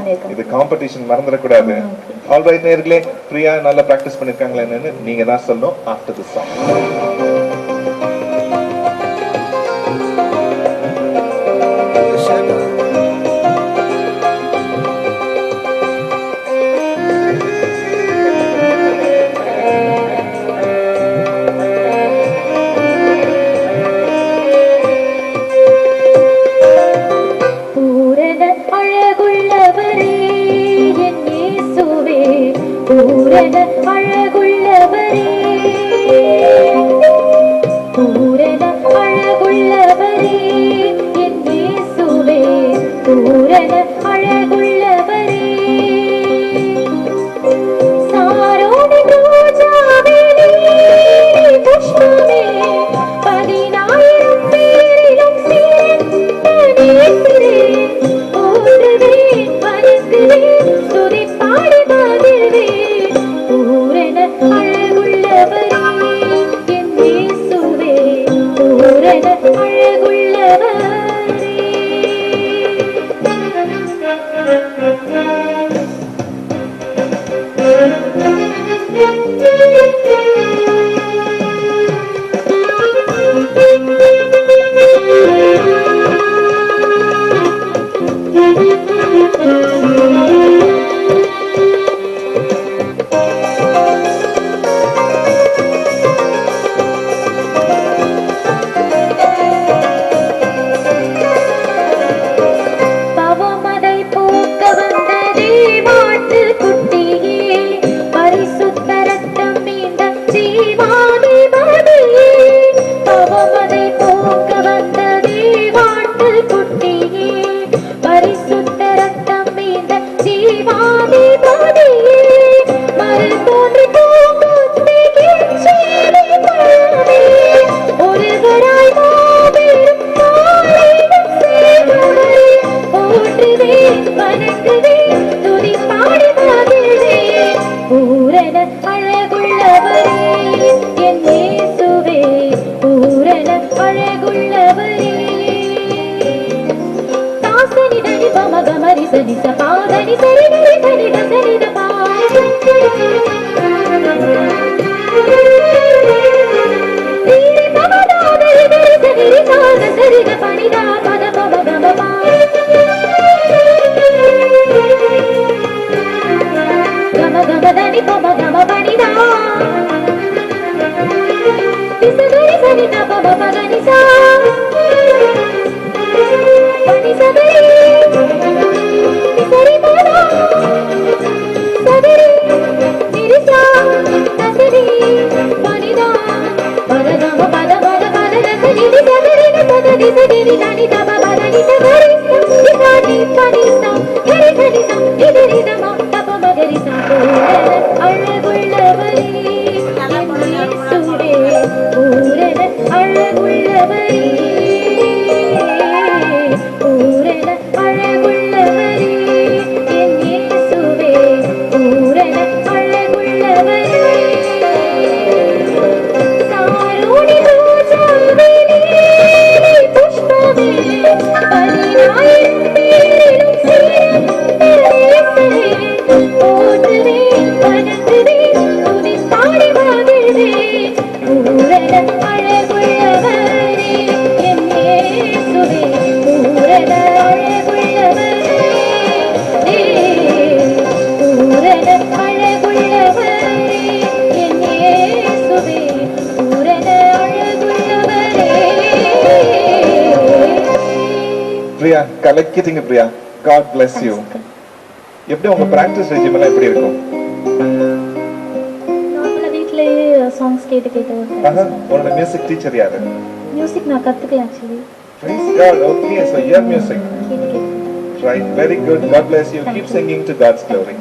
பண்ணிருக்கேன். இது காம்படிஷன் மறந்துடக்கூடாது. ஆல்ரைட் நேயர்களே, பிரியா நல்லா பிராக்டிஸ் பண்ணிருக்காங்களா என்னன்னு நீங்க தான் சொல்லணும் ஆஃப்டர் தி சாங். பூரண அழகுள்ளவரே, பூரண அழகுள்ளவரே என் இயேசுவே, பூரண அழகுள்ளவரே. சாரோணி ரோஜாவே நீ புஷ்பமே, 10,000 பேரிலும் சிறந்த நேசரே, போற்றுவேன் வணங்குவேன் துதி பாடி மகிழ்வேன். பூரண அழகுள்ளவரே என் இயேசுவே, பூரண அழகுள்ளவரே. Priya, கலக்கிட்டீங்க Priya. God bless you. எப்படி உங்க பிராக்டிஸ் ரெஜிம் எல்லாம் எப்படி இருக்கும்? நார்மலா வீட்ல சாங்ஸ் கேட்டு உங்களோட மியூசிக் டீச்சர் யாரு? மியூசிக் நான் கத்துக்கல actually. Praise God. Okay, so your music. Right, very good. God bless you. Keep singing to God's glory.